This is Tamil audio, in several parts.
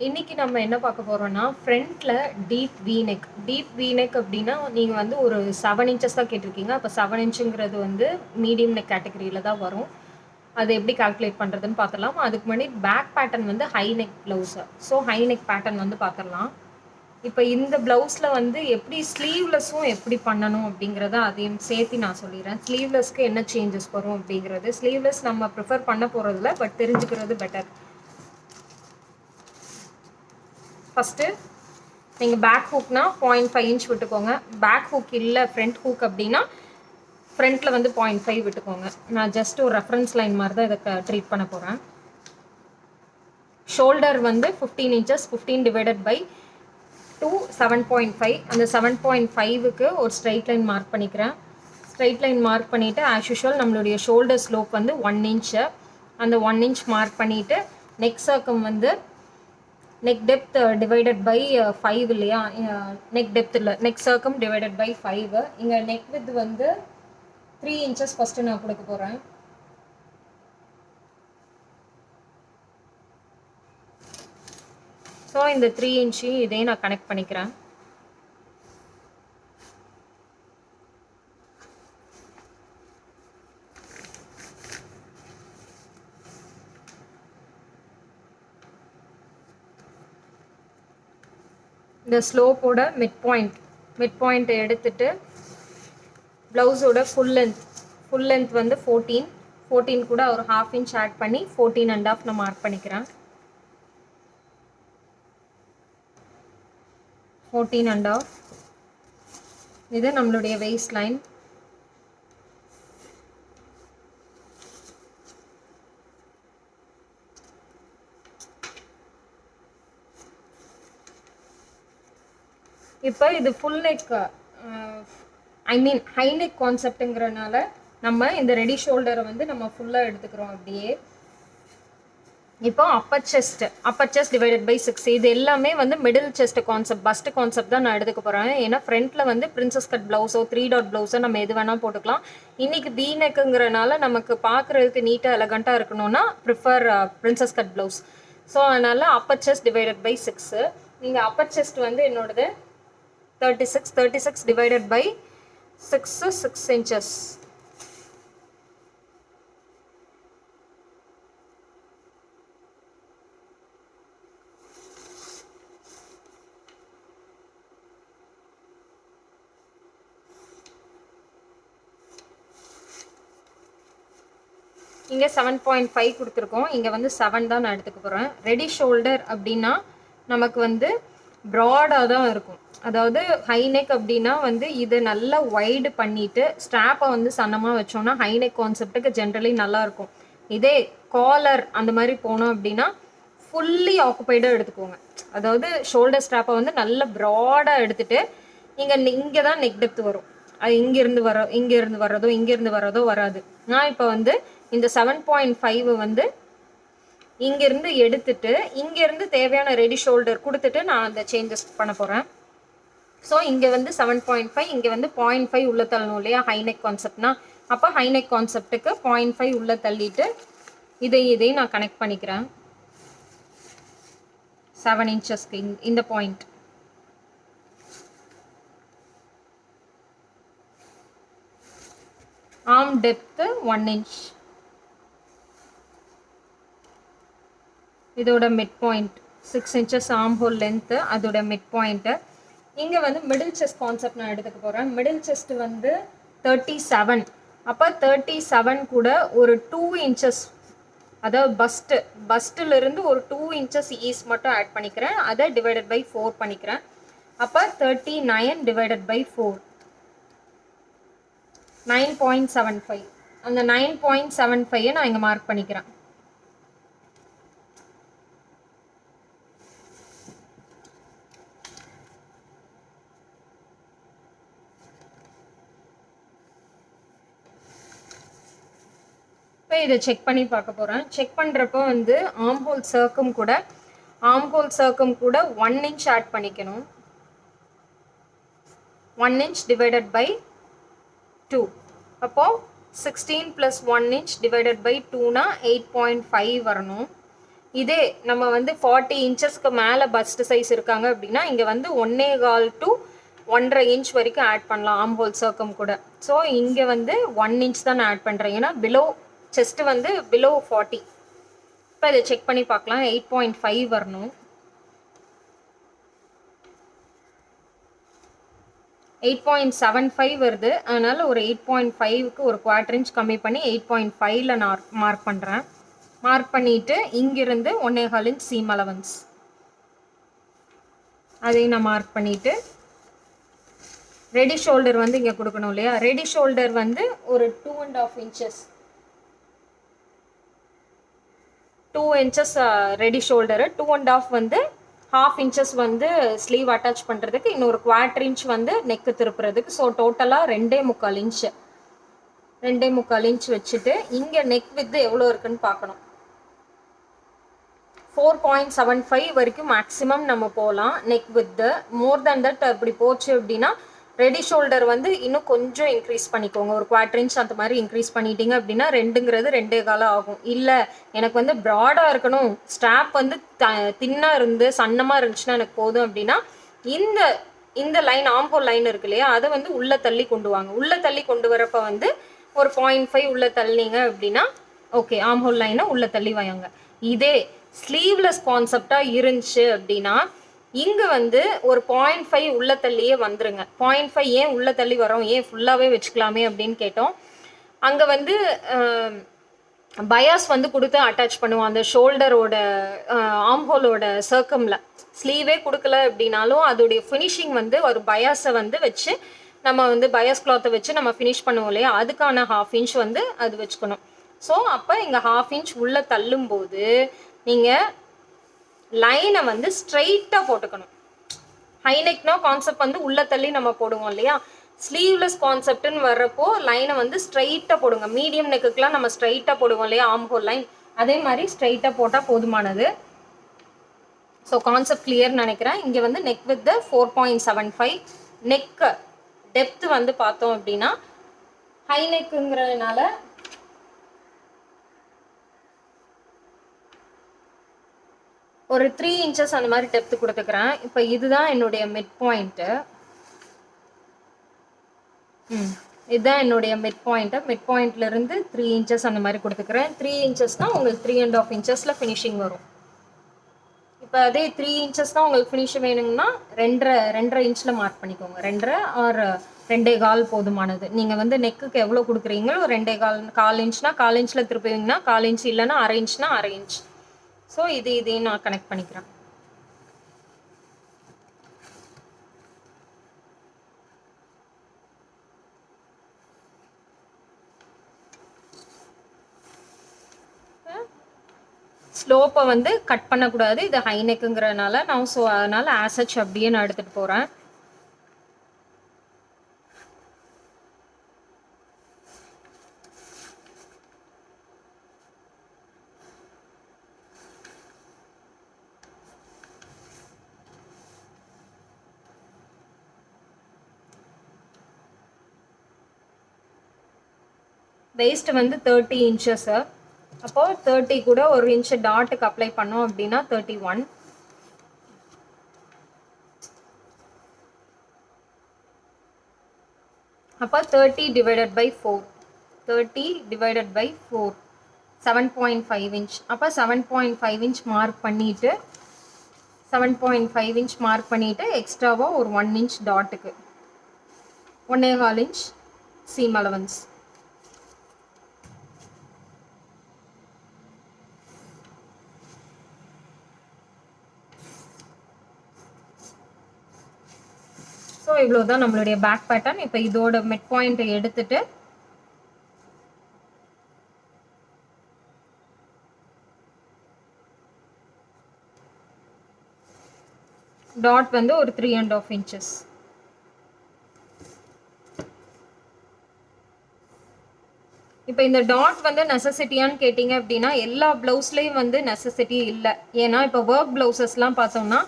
இன்னைக்கு நம்ம என்ன பார்க்க போறோம்னா ஃப்ரண்ட்ல deep we neck. Deep we neck அப்படின்னா நீங்க வந்து ஒரு 7 இன்ச்சஸ் தான் கேட்டிருக்கீங்க. அப்போ 7 இன்ச்சுங்கிறது வந்து மீடியம் நெக் கேட்டகரியில தான் வரும். அது எப்படி கால்குலேட் பண்றதுன்னு பார்த்துடலாம். அதுக்கு முன்னாடி பேக் பேட்டர்ன் வந்து high neck blouse. So high neck pattern வந்து பார்த்துடலாம். இப்போ இந்த பிளவுஸ்ல வந்து எப்படி ஸ்லீவ்லெஸ்ஸும் எப்படி பண்ணணும் அப்படிங்கிறத அதையும் சேர்த்து நான் சொல்லிடுறேன். ஸ்லீவ்லெஸ்க்கு என்ன சேஞ்சஸ் வரும் அப்படிங்கிறது. ஸ்லீவ்லெஸ் நம்ம ப்ரிஃபர் பண்ண போறதில்ல, பட் தெரிஞ்சுக்கிறது பெட்டர். ஃபஸ்ட்டு நீங்கள் பேக் ஹூக்னா 0.5 இன்ச் விட்டுக்கோங்க. பேக் ஹூக் இல்லை ஃப்ரண்ட் ஹூக் அப்படின்னா ஃப்ரண்ட்டில் வந்து 0.5 விட்டுக்கோங்க. நான் ஜஸ்ட் ஒரு ரெஃபரன்ஸ் லைன் மாதிரி தான் இதை ட்ரீட் பண்ண போகிறேன். ஷோல்டர் வந்து 15 இன்ச்சஸ், 15 டிவைடட் பை 2 7.5. அந்த 7.5க்கு ஒரு ஸ்ட்ரைட் லைன் மார்க் பண்ணிக்கிறேன். ஸ்ட்ரைட் லைன் மார்க் பண்ணிவிட்டு ஆஸ் யூஷுவல் நம்மளுடைய ஷோல்டர் ஸ்லோப் வந்து 1 இன்ச்சு. அந்த 1 இன்ச் மார்க் பண்ணிவிட்டு நெக் சர்க்கம் வந்து நெக் டெப்த் டிவைடட் பை 5 இல்லையா? நெக் டெப்த் இல்லை, நெக் சர்க்கம் டிவைடட் பை 5. இங்கே நெக் வித் வந்து 3 இன்ச்சஸ் ஃபஸ்ட்டு நான் கொடுக்க போகிறேன். ஸோ இந்த 3 இன்ச்சு இதையும் நான் கனெக்ட் பண்ணிக்கிறேன். இந்த ஸ்லோப்போட மிட் பாயிண்ட் எடுத்துட்டு ப்ளவுஸோட ஃபுல் லென்த் வந்து 14 கூட ஒரு 1/2 இன்ச் ஆட் பண்ணி 14.5 நான் மார்க் பண்ணிக்கிறேன். 14.5 இது நம்மளுடைய வெய்ஸ்ட் லைன். இப்போ இது ஃபுல் நெக், ஐ மீன் ஹை நெக் கான்செப்ட்டுங்கிறனால நம்ம இந்த ரெடி ஷோல்டரை வந்து நம்ம ஃபுல்லாக எடுத்துக்கிறோம் அப்படியே. இப்போ அப்பர் செஸ்ட் டிவைடட் பை 6. இது எல்லாமே வந்து middle chest concept, first concept தான் நான் எடுத்துக்க போகிறேன். ஏன்னா ஃப்ரண்ட்டில் வந்து பிரின்சஸ் கட் ப்ளவுஸோ 3 டாட் ப்ளவுஸோ நம்ம எது வேணால் போட்டுக்கலாம். இன்றைக்கி பி நெக்குங்கிறனால நமக்கு பார்க்குறதுக்கு நீட்டாக எலகண்ட்டாக இருக்கணும்னா prefer princess cut blouse. So அதனால் அப்பர் செஸ்ட் டிவைடட் பை 6. நீங்கள் அப்பர் செஸ்ட் வந்து என்னோடது 36 divided by 6 inches. இங்கே 7.5 கொடுத்துருக்கோம். இங்கே வந்து 7 தான் நான் எடுத்துக்க போகிறேன். ரெடி ஷோல்டர் அப்படின்னா நமக்கு வந்து ப்ராடாக தான் இருக்கும். அதாவது ஹை நெக் அப்படின்னா வந்து இது நல்லா வைடு பண்ணிவிட்டு ஸ்ட்ராப்பை வந்து சன்னமாக வச்சோன்னா ஹை நெக் கான்செப்ட்டுக்கு ஜென்ரலி நல்லாயிருக்கும். இதே காலர் அந்த மாதிரி போனோம் அப்படின்னா ஃபுல்லி ஆக்குப்பைடாக எடுத்துக்கோங்க. அதாவது ஷோல்டர் ஸ்ட்ராப்பை வந்து நல்ல ப்ராடாக எடுத்துகிட்டு இங்கே தான் நெக் டெப்த் வரும். அது இங்கேருந்து வர்றதோ வராது. நான் இப்போ வந்து இந்த 7.5 வந்து இங்கேருந்து எடுத்துட்டு இங்கேருந்து தேவையான ரெடி ஷோல்டர் கொடுத்துட்டு நான் அந்த சேஞ்சஸ் பண்ண போகிறேன். ஸோ இங்கே வந்து 7.5, இங்கே வந்து 0.5 உள்ள தள்ளணும் இல்லையா ஹை நெக் கான்செப்ட்னா. அப்போ ஹை நெக் கான்செப்ட்டுக்கு 0.5 உள்ள தள்ளிட்டு இதையும் நான் கனெக்ட் பண்ணிக்கிறேன். 7 இன்ச்சஸ்க்கு இந்த பாயிண்ட். Arm depth 1 inch. இதோட mid point 6 inches arm hole length, அதோட மிட் பாயிண்ட்டு. இங்கே வந்து மிடில் செஸ்ட் கான்செப்ட் நான் எடுத்துக்க போகிறேன். மிடில் செஸ்ட் வந்து 37. அப்போ 37 கூட ஒரு 2 இன்ச்சஸ், அதாவது பஸ்ட்டிலிருந்து ஒரு 2 இன்ச்சஸ் ஈஸ் மட்டும் ஆட் பண்ணிக்கிறேன். அதை டிவைடட் பை 4 பண்ணிக்கிறேன். அப்போ 39 டிவைடட் பை 4 9.75. அந்த 9.75 நான் இங்கே மார்க் பண்ணிக்கிறேன். இதை செக் பண்ணி பார்க்க போகிறேன். செக் பண்ணுறப்போ வந்து ஆர்ம் ஹோல் சர்க்கம் கூட 1 இன்ச் ஆட் பண்ணிக்கணும். 1 இன்ச் டிவைடட் பை 2. அப்போது 16 + 1 இன்ச் டிவைடட் பை 2னா 8.5 வரணும். இதே நம்ம வந்து 40 இன்ச்சஸ்க்கு மேலே பஸ்ட் சைஸ் இருக்காங்க அப்படின்னா இங்கே வந்து 1.25 to 1.5 இன்ச் வரைக்கும் ஆட் பண்ணலாம் ஆம் ஹோல் சர்க்கம் கூட. ஸோ இங்கே வந்து 1 இன்ச் தான் நான் ஆட் பண்ணுறேன், ஏன்னா பிலோ செஸ்ட் வந்து பிலோ 40. இப்போ இதை செக் பண்ணி பார்க்கலாம். 8.5 வரணும். 8.75 வருது, அதனால ஒரு 8.5க்கு ஒரு 1/4 இன்ச் கம்மி பண்ணி 8.5ல நான் மார்க் பண்ணுறேன். மார்க் பண்ணிட்டு இங்கிருந்து 1.25 இன்ச் சீம் அலவன்ஸ் அதையும் நான் மார்க் பண்ணிட்டு ரெடி ஷோல்டர் வந்து இங்கே கொடுக்கணும் இல்லையா. ரெடி ஷோல்டர் வந்து ஒரு 2.5 இன்ச்சஸ் 2 இன்ச்சஸ் ரெடி ஷோல்டரு, 2.5 வந்து 1/2 இன்ச்சஸ் வந்து ஸ்லீவ் அட்டாச் பண்ணுறதுக்கு, இன்னொரு 1/4 இன்ச் வந்து நெக்கு திருப்புறதுக்கு. ஸோ டோட்டலாக 2.25 இன்ச்சு 2.25 இன்ச் வச்சுட்டு இங்கே நெக் வித்து எவ்வளோ இருக்குன்னு பார்க்கணும். 4.75 வரைக்கும் மேக்ஸிமம் நம்ம போகலாம் neck with. More than that அப்படி போச்சு அப்படின்னா ரெடி ஷோல்டர் வந்து இன்னும் கொஞ்சம் இன்க்ரீஸ் பண்ணிக்கோங்க, ஒரு 1/4 இன்ச் அந்த மாதிரி இன்க்ரீஸ் பண்ணிட்டீங்க அப்படின்னா 2ங்கிறது 2.25 ஆகும். இல்லை எனக்கு வந்து ப்ராடாக இருக்கணும், ஸ்ட்ராப் வந்து தின்னாக இருந்து சன்னமாக இருந்துச்சுன்னா எனக்கு போதும் அப்படின்னா இந்த லைன் ஆம்போல் லைன் இருக்கு இல்லையா, அதை வந்து உள்ளே தள்ளி கொண்டு வாங்க. உள்ளே தள்ளி கொண்டு வரப்போ வந்து ஒரு 0.5 உள்ளே தள்ளினீங்க அப்படின்னா ஓகே, ஆம்போல் லைனை உள்ளே தள்ளி வாங்க. இதே ஸ்லீவ்லெஸ் கான்செப்டாக இருந்துச்சு அப்படின்னா இங்கே வந்து ஒரு 0.5 உள்ள தள்ளியே வந்துருங்க. 0.5 ஏன் உள்ள தள்ளி வரோம், ஏன் ஃபுல்லாகவே வச்சுக்கலாமே அப்படின்னு கேட்டோம். அங்கே வந்து பயாஸ் வந்து கொடுத்து அட்டாச் பண்ணுவோம் அந்த ஷோல்டரோட ஆம்ஹோலோட சர்க்கமில். ஸ்லீவே கொடுக்கல அப்படின்னாலும் அதோடைய ஃபினிஷிங் வந்து ஒரு பயாஸை வந்து வச்சு நம்ம வந்து பயாஸ் கிளாத்தை வச்சு நம்ம ஃபினிஷ் பண்ணுவோம் இல்லையா, அதுக்கான 1/2 இன்ச் வந்து அது வச்சுக்கணும். ஸோ அப்போ இங்கே 1/2 இன்ச் உள்ளே தள்ளும்போது நீங்கள் லைனை வந்து ஸ்ட்ரைட்டாக போட்டுக்கணும். ஹைநெக்னா கான்செப்ட் வந்து உள்ளே தள்ளி நம்ம போடுவோம் இல்லையா, ஸ்லீவ்லெஸ் கான்செப்ட்னு வர்றப்போ லைனை வந்து ஸ்ட்ரைட்டாக போடுங்க. மீடியம் நெக்குக்கெலாம் நம்ம ஸ்ட்ரைட்டாக போடுவோம் இல்லையா ஆம்ஹோல் லைன், அதே மாதிரி ஸ்ட்ரைட்டாக போட்டால் போதுமானது. ஸோ கான்செப்ட் கிளியர்னு நினைக்கிறேன். இங்கே வந்து நெக் வித் 4.75, நெக் டெப்த் வந்து பார்த்தோம் அப்படின்னா ஹை நெக்குங்கிறதுனால ஒரு 3 இன்ச்சஸ் அந்த மாதிரி டெப்த் கொடுத்துக்கிறேன். இப்போ இதுதான் என்னுடைய மிட் பாயிண்ட்டு. இதுதான் என்னுடைய மிட் பாயிண்ட்டு. மிட் பாயிண்ட்லேருந்து 3 இன்ச்சஸ் அந்த மாதிரி கொடுத்துக்கிறேன். 3 இன்ச்சஸ்னால் உங்களுக்கு 3.5 இன்ச்சஸில் ஃபினிஷிங் வரும். இப்போ அதே 3 இன்ச்சஸ் தான் உங்களுக்கு ஃபினிஷ் வேணுங்கன்னா 2.5 இன்ச்சில் மார்க் பண்ணிக்கோங்க. 2.5 ஆர் 2.25 போதுமானது. நீங்கள் வந்து நெக்குக்கு எவ்வளோ கொடுக்குறீங்களோ 2.25 1/4 இன்ச்னா 1/4 இன்ச்சில் திருப்புவீங்கன்னா 1/4 இன்ச், இல்லைன்னா 1/2 இன்ச்னா 1/2 இன்ச். ஸோ இதையும் நான் கனெக்ட் பண்ணிக்கிறேன். ஸ்லோப்பை வந்து கட் பண்ணக்கூடாது, இது ஹை நெக்குங்கிறதுனால நான் ஸோ அதனால் ஆசச் அப்படியே நான் எடுத்துகிட்டு போகிறேன். வெயிஸ்ட் வந்து 30 இன்ச்சஸ்ஸு. அப்போது 30 கூட ஒரு இன்ச்சு டாட்டுக்கு அப்ளை பண்ணோம் அப்படின்னா 31. அப்போ 30 divided by 4, 30 divided by 4 7.5 inch. அப்போ 7.5 இன்ச் மார்க் பண்ணிவிட்டு 7.5 இன்ச் மார்க் பண்ணிவிட்டு எக்ஸ்ட்ராவாக ஒரு 1 இன்ச் டாட்டுக்கு 1.25 இன்ச் சீம் அலவன்ஸ். ஸோ இவ்வளோ தான் நம்மளுடைய பேக் பேட்டர்ன். இப்போ இதோட மிட் பாயிண்ட்டை எடுத்துட்டு டாட் வந்து ஒரு 3.5 இன்ச்சஸ். இப்போ இந்த டாட் வந்து நெசசிட்டியான்னு கேட்டிங்க அப்படின்னா எல்லா ப்ளவுஸ்லேயும் வந்து நெசசிட்டி இல்லை. ஏன்னா இப்போ ஒர்க் ப்ளவுசஸ்லாம் பார்த்தோம்னா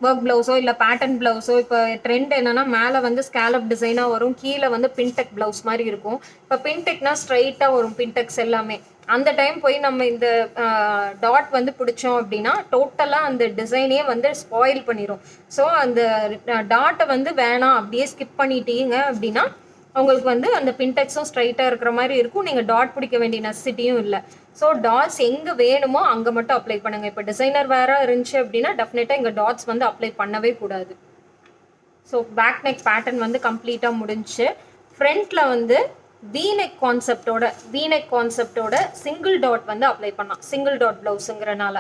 ஒர்க் ப்ளவுஸோ இல்லை பேட்டர்ன் ப்ளவுஸோ, இப்போ ட்ரெண்ட் என்னன்னா மேலே வந்து ஸ்கேலப் டிசைனாக வரும், கீழே வந்து பின்டெக் ப்ளவுஸ் மாதிரி இருக்கும். இப்போ பின்டெக்னா ஸ்ட்ரைட்டாக வரும் பின்டெக்ஸ் எல்லாமே. அந்த டைம் போய் நம்ம இந்த டாட் வந்து பிடிச்சோம் அப்படின்னா டோட்டலாக அந்த டிசைனே வந்து ஸ்பாயில் பண்ணிடும். ஸோ அந்த டாட்டை வந்து வேணாம் அப்படியே ஸ்கிப் பண்ணிட்டீங்க அப்படின்னா உங்களுக்கு வந்து அந்த பின்டெக்ஸும் ஸ்ட்ரைட்டாக இருக்கிற மாதிரி இருக்கும். நீங்கள் டாட் பிடிக்க வேண்டிய நெசசிட்டியும் இல்லை. ஸோ டாட்ஸ் எங்கே வேணுமோ அங்கே மட்டும் அப்ளை பண்ணுங்கள். இப்போ டிசைனர் வேறு இருந்துச்சு அப்படின்னா டெஃபினட்டாக இங்கே டாட்ஸ் வந்து அப்ளை பண்ணவே கூடாது. ஸோ பேக் நெக் பேட்டர்ன் வந்து கம்ப்ளீட்டாக முடிஞ்சு. ஃப்ரண்ட்டில் வந்து வீநெக் கான்செப்டோட சிங்கிள் டாட் வந்து அப்ளை பண்ணலாம், சிங்கிள் டாட் ப்ளவுஸுங்கிறனால.